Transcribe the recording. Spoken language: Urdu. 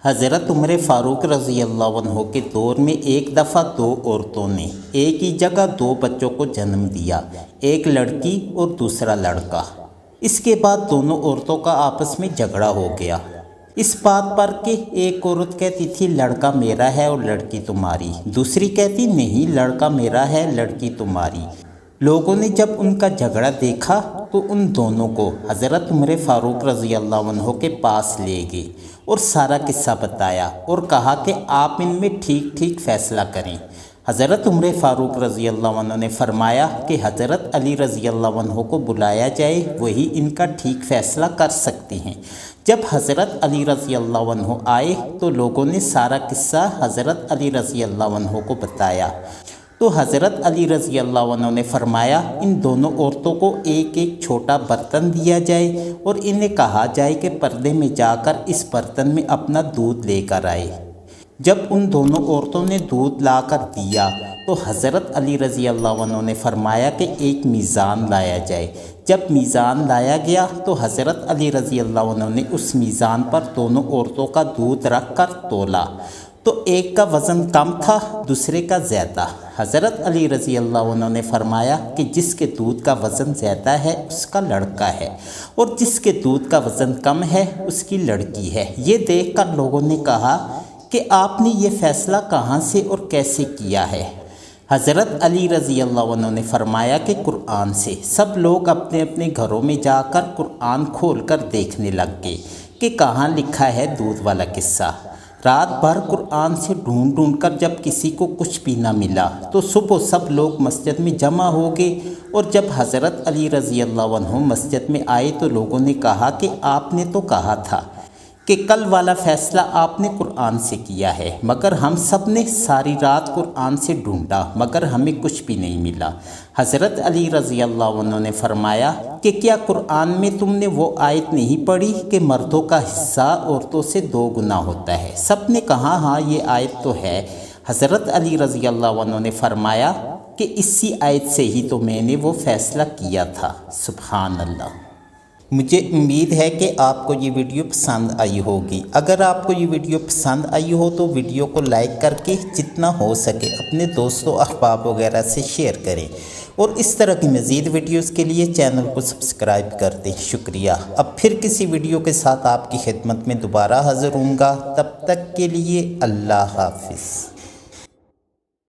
حضرت عمر فاروق رضی اللہ عنہ کے دور میں ایک دفعہ دو عورتوں نے ایک ہی جگہ دو بچوں کو جنم دیا، ایک لڑکی اور دوسرا لڑکا۔ اس کے بعد دونوں عورتوں کا آپس میں جھگڑا ہو گیا، اس بات پر کہ ایک عورت کہتی تھی لڑکا میرا ہے اور لڑکی تمہاری، دوسری کہتی نہیں لڑکا میرا ہے لڑکی تمہاری۔ لوگوں نے جب ان کا جھگڑا دیکھا تو ان دونوں کو حضرت عمر فاروق رضی اللہ عنہ کے پاس لے گئے اور سارا قصہ بتایا اور کہا کہ آپ ان میں ٹھیک ٹھیک فیصلہ کریں۔ حضرت عمر فاروق رضی اللہ عنہ نے فرمایا کہ حضرت علی رضی اللہ عنہ کو بلایا جائے، وہی ان کا ٹھیک فیصلہ کر سکتے ہیں۔ جب حضرت علی رضی اللہ عنہ آئے تو لوگوں نے سارا قصہ حضرت علی رضی اللہ عنہ کو بتایا تو حضرت علی رضی اللہ عنہ نے فرمایا ان دونوں عورتوں کو ایک ایک چھوٹا برتن دیا جائے اور انہیں کہا جائے کہ پردے میں جا کر اس برتن میں اپنا دودھ لے کر آئے۔ جب ان دونوں عورتوں نے دودھ لا کر دیا تو حضرت علی رضی اللہ عنہ نے فرمایا کہ ایک میزان لایا جائے۔ جب میزان لایا گیا تو حضرت علی رضی اللہ عنہ نے اس میزان پر دونوں عورتوں کا دودھ رکھ کر تولا تو ایک کا وزن کم تھا دوسرے کا زیادہ۔ حضرت علی رضی اللہ عنہ نے فرمایا کہ جس کے دودھ کا وزن زیادہ ہے اس کا لڑکا ہے اور جس کے دودھ کا وزن کم ہے اس کی لڑکی ہے۔ یہ دیکھ کر لوگوں نے کہا کہ آپ نے یہ فیصلہ کہاں سے اور کیسے کیا ہے؟ حضرت علی رضی اللہ عنہ نے فرمایا کہ قرآن سے۔ سب لوگ اپنے اپنے گھروں میں جا کر قرآن کھول کر دیکھنے لگ گئے کہ کہاں لکھا ہے دودھ والا قصہ۔ رات بھر قرآن سے ڈھونڈ ڈھونڈ کر جب کسی کو کچھ بھی نہ ملا تو صبح سب لوگ مسجد میں جمع ہو گئے اور جب حضرت علی رضی اللہ عنہ مسجد میں آئے تو لوگوں نے کہا کہ آپ نے تو کہا تھا کہ کل والا فیصلہ آپ نے قرآن سے کیا ہے، مگر ہم سب نے ساری رات قرآن سے ڈھونڈا مگر ہمیں کچھ بھی نہیں ملا۔ حضرت علی رضی اللہ عنہ نے فرمایا کہ کیا قرآن میں تم نے وہ آیت نہیں پڑھی کہ مردوں کا حصہ عورتوں سے 2 گنا ہوتا ہے؟ سب نے کہا ہاں یہ آیت تو ہے۔ حضرت علی رضی اللہ عنہ نے فرمایا کہ اسی آیت سے ہی تو میں نے وہ فیصلہ کیا تھا۔ سبحان اللہ۔ مجھے امید ہے کہ آپ کو یہ ویڈیو پسند آئی ہوگی۔ اگر آپ کو یہ ویڈیو پسند آئی ہو تو ویڈیو کو لائک کر کے جتنا ہو سکے اپنے دوستوں احباب وغیرہ سے شیئر کریں اور اس طرح کی مزید ویڈیوز کے لیے چینل کو سبسکرائب کر دیں۔ شکریہ۔ اب پھر کسی ویڈیو کے ساتھ آپ کی خدمت میں دوبارہ حاضر ہوں گا، تب تک کے لیے اللہ حافظ۔